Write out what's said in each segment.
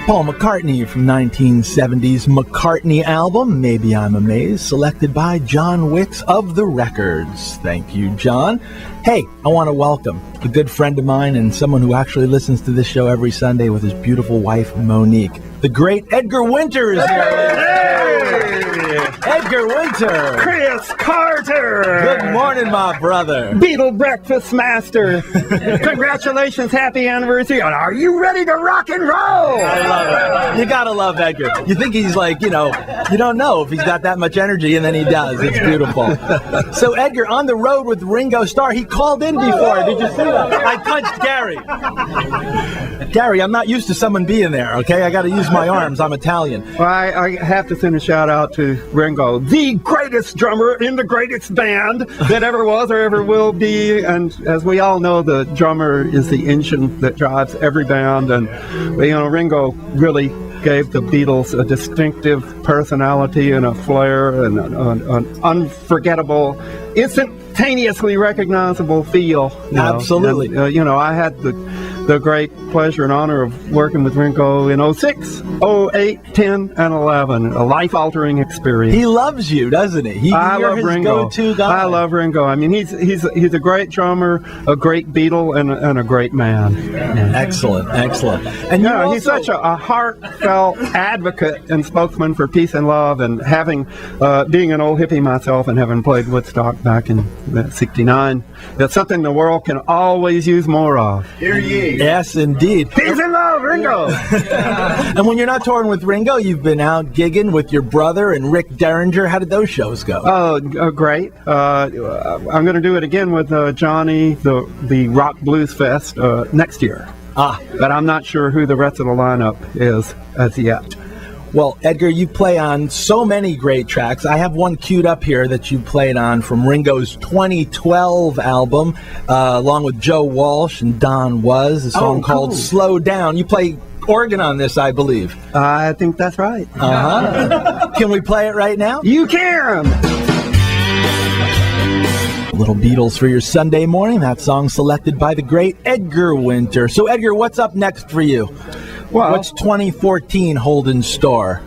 Paul McCartney from 1970's McCartney album, Maybe I'm Amazed, selected by John Wicks of the Records. Thank you, John. Hey, I want to welcome a good friend of mine and someone who actually listens to this show every Sunday with his beautiful wife, Monique. The great Edgar Winter is here. Hey! Edgar Winter! Chris Carter! Good morning, my brother. Beatle Breakfast Master! Congratulations, happy anniversary, and are you ready to rock and roll? I love it. You gotta love Edgar. You think he's like, you don't know if he's got that much energy, and then he does. It's beautiful. So, Edgar, on the road with Ringo Starr, he called in before. Did you see that? I touched Gary. Gary, I'm not used to someone being there, okay? I gotta use my arms. I'm Italian. Well, I have to send a shout out to Ringo, the greatest drummer in the greatest band that ever was or ever will be. And as we all know, the drummer is the engine that drives every band. And, Ringo really gave the Beatles a distinctive personality and a flair and an unforgettable, instantaneously recognizable feel. Absolutely. And, I had the great pleasure and honor of working with Ringo in 06, 08, 10, and 11. A life-altering experience. He loves you, doesn't he? I love his Ringo. Go-to guy. I love Ringo. I mean, he's a great drummer, a great Beatle, and a great man. Excellent. And he's such a heartfelt advocate and spokesman for peace and love. And having being an old hippie myself and having played Woodstock back in '69, that's something the world can always use more of. Hear ye. Yes, indeed. Peace and love, Ringo! And when you're not touring with Ringo, you've been out gigging with your brother and Rick Derringer. How did those shows go? Great. I'm going to do it again with Johnny, the Rock Blues Fest, next year. But I'm not sure who the rest of the lineup is as yet. Well, Edgar, you play on so many great tracks. I have one queued up here that you played on from Ringo's 2012 album, along with Joe Walsh and Don Was, a song called Slow Down. You play organ on this, I believe. I think that's right. Can we play it right now? You can! Little Beatles for your Sunday morning. That song selected by the great Edgar Winter. So, Edgar, what's up next for you? Well, what's 2014 hold in store?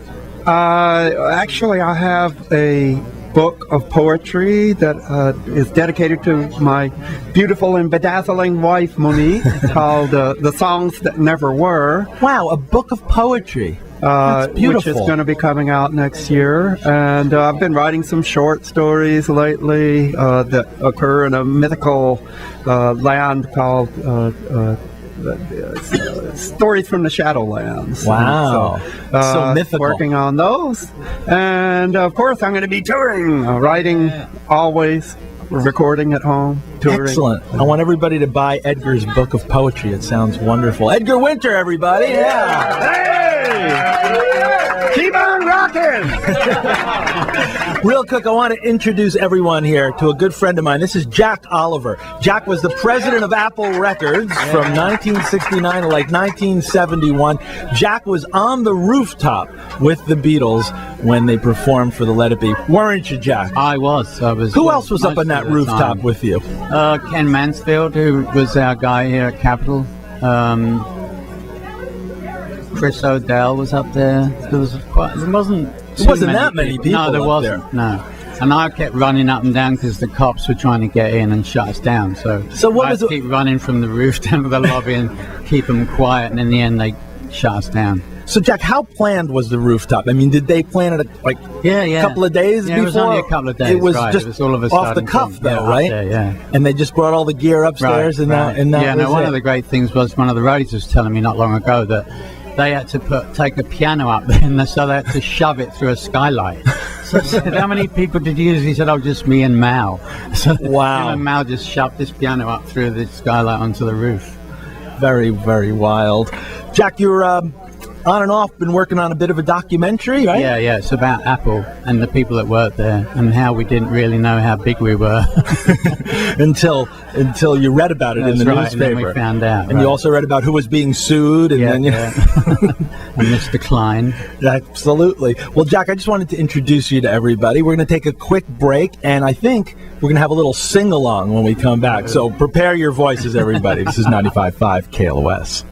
Actually, I have a book of poetry that is dedicated to my beautiful and bedazzling wife, Monique, called The Songs That Never Were. Wow, a book of poetry. That's beautiful. Which is going to be coming out next year. And I've been writing some short stories lately that occur in a mythical land called Stories from the Shadowlands. Wow. So mythical. Working on those. And of course, I'm going to be touring, writing always, recording at home, touring. Excellent. I want everybody to buy Edgar's book of poetry. It sounds wonderful. Edgar Winter, everybody. Yeah. Hey! Keep on rocking! Real quick, I want to introduce everyone here to a good friend of mine. This is Jack Oliver. Jack was the president of Apple Records from 1969 to like 1971. Jack was on the rooftop with the Beatles when they performed for the Let It Be. Weren't you, Jack? I was. Who else was up on that rooftop with you? Ken Mansfield, who was our guy here at Capitol. Chris O'Dell was up there. There wasn't that many people. No, there wasn't. There. No, and I kept running up and down because the cops were trying to get in and shut us down. So what I had to keep running from the roof down to the lobby and keep them quiet. And in the end, they shut us down. So, Jack, how planned was the rooftop? I mean, did they plan it a couple of days before? It was only a couple of days. It was right. just it was all of a off sudden, the cuff, though, right? There, And they just brought all the gear upstairs, and that one of the great things was one of the roadies was telling me not long ago that they had to take a piano up there, and so they had to shove it through a skylight. So I said, how many people did you use? He said, just me and Mal. So wow. Him and Mal just shoved this piano up through the skylight onto the roof. Very, very wild. Jack, you're on and off been working on a bit of a documentary, right? Yeah, it's about Apple and the people that worked there and how we didn't really know how big we were until you read about it in the newspaper. And then we found out. And you also read about who was being sued, and then and Mr. Klein. Absolutely. Well, Jack, I just wanted to introduce you to everybody. We're going to take a quick break, and I think we're going to have a little sing-along when we come back. So prepare your voices, everybody. This is 95.5 KLOS.